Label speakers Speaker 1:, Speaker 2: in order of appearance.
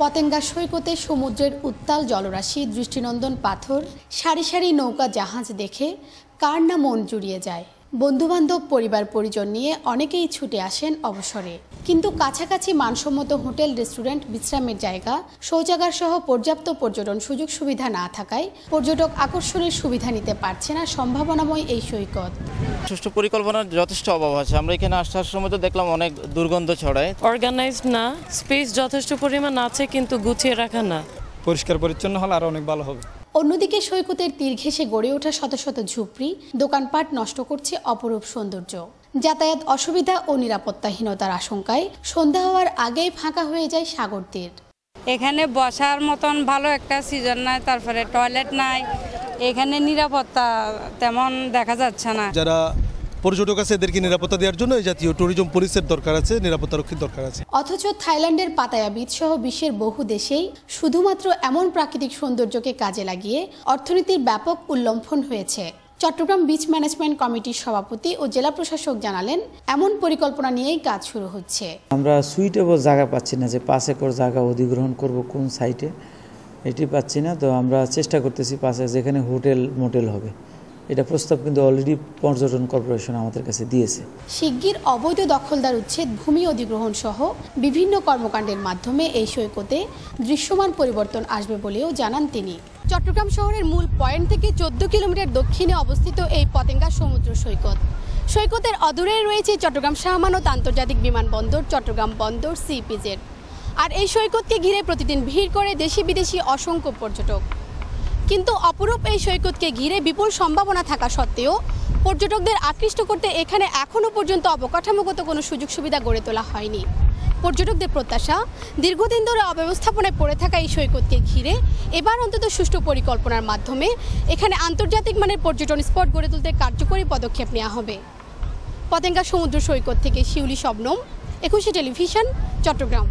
Speaker 1: পতেঙ্গা সৈকতে সমুদ্রের উত্তাল জলরাশি, দৃষ্টিনন্দন পাথর, সারি সারি নৌকা জাহাজ দেখে কার না মন জুড়িয়ে যায়। বন্ধুবান্ধব, পরিবার পরিজন নিয়ে অনেকেই ছুটে আসেন অবসরে, কিন্তু কাছাকাছি মানসম্মত হোটেল, রেস্টুরেন্ট, বিশ্রামের জায়গা, শৌচাগার সহ পর্যাপ্ত পর্যটন সুযোগ সুবিধা না থাকায় পর্যটক আকর্ষণের সুবিধা নিতে পারছে না সম্ভাবনাময় এই সৈকত।
Speaker 2: সুষ্ঠু পরিকল্পনার যথেষ্ট অভাব আছে। আমরা এখানে আসার সময় তো দেখলাম অনেক দুর্গন্ধ ছড়ায়।
Speaker 3: অর্গানাইজড না, স্পেস যথেষ্ট পরিমাণ আছে কিন্তু গুছিয়ে রাখা না।
Speaker 4: পরিষ্কার পরিচ্ছন্ন হলে আরো অনেক ভালো হবে।
Speaker 1: অন্যদিকে সৈকতের তীর ঘেঁষে গড়ে ওঠা শত শত ঝুপড়ি, দোকানপাট নষ্ট করছে অপরূপ সৌন্দর্য। যাতায়াত অসুবিধা ও নিরাপত্তাহীনতার আশঙ্কায় সন্ধ্যা হওয়ার আগেই ফাঁকা হয়ে যায় সাগর তীর।
Speaker 5: এখানে বসার মতন ভালো একটা সিজন নাই, তারপরে টয়লেট নাই, এখানে নিরাপত্তা তেমন দেখা যাচ্ছে না।
Speaker 6: যারা পর্যটক আছে এদেরকে নিরাপত্তা দেওয়ার জন্য এই জাতীয় ট্যুরিজম পুলিশের দরকার আছে, নিরাপত্তারক্ষীর দরকার আছে।
Speaker 1: অথচ থাইল্যান্ডের পাতায়া বিচ সহ বিশ্বের বহু দেশেই শুধুমাত্র এমন প্রাকৃতিক সৌন্দর্যকে কাজে লাগিয়ে অর্থনীতির ব্যাপক উল্লম্ফন হয়েছে। চট্টগ্রাম বিচ ম্যানেজমেন্ট কমিটির সভাপতি ও জেলা প্রশাসক জানালেন, এমন পরিকল্পনা নিয়েই কাজ শুরু হচ্ছে।
Speaker 7: আমরা সুইটেবল জায়গা পাচ্ছি না, যে 5 একর জায়গা অধিগ্রহণ করব কোন সাইটে, এটি পাচ্ছি না। তো আমরা চেষ্টা করতেছি পাশে যেখানে হোটেল মোটেল হবে, এটা প্রস্তাব কিন্তু অলরেডি পর্যটন কর্পোরেশন আমাদের কাছে দিয়েছে।
Speaker 1: শিগগির অবৈধ দখলদার উচ্ছেদ, ভূমি অধিগ্রহণ সহ বিভিন্ন কর্মকাণ্ডের মাধ্যমে এই সৈকতে দৃশ্যমান পরিবর্তন আসবে বলেও জানান তিনি। চট্টগ্রাম শহরের মূল পয়েন্ট থেকে 14 কিলোমিটার দক্ষিণে অবস্থিত এই পতেঙ্গা সমুদ্র সৈকত। সৈকতের অদূরে রয়েছে চট্টগ্রাম শাহ আমানত আন্তর্জাতিক বিমানবন্দর, চট্টগ্রাম বন্দর, সিপিজেড। আর এই সৈকতকে ঘিরে প্রতিদিন ভিড় করে দেশি বিদেশি অসংখ্য পর্যটক। কিন্তু অপরূপ এই সৈকতকে ঘিরে বিপুল সম্ভাবনা থাকা সত্ত্বেও পর্যটকদের আকৃষ্ট করতে এখানে এখনও পর্যন্ত অবকাঠামোগত কোনো সুযোগ সুবিধা গড়ে তোলা হয়নি। পর্যটকদের প্রত্যাশা, দীর্ঘদিন ধরে অব্যবস্থাপনায় পড়ে থাকা এই সৈকতকে ঘিরে এবার অন্তত সুষ্ঠু পরিকল্পনার মাধ্যমে এখানে আন্তর্জাতিক মানের পর্যটন স্পট গড়ে তুলতে কার্যকরী পদক্ষেপ নেওয়া হবে। পতেঙ্গা সমুদ্র সৈকত থেকে শিউলি শবনম, 21 টেলিভিশন, চট্টগ্রাম।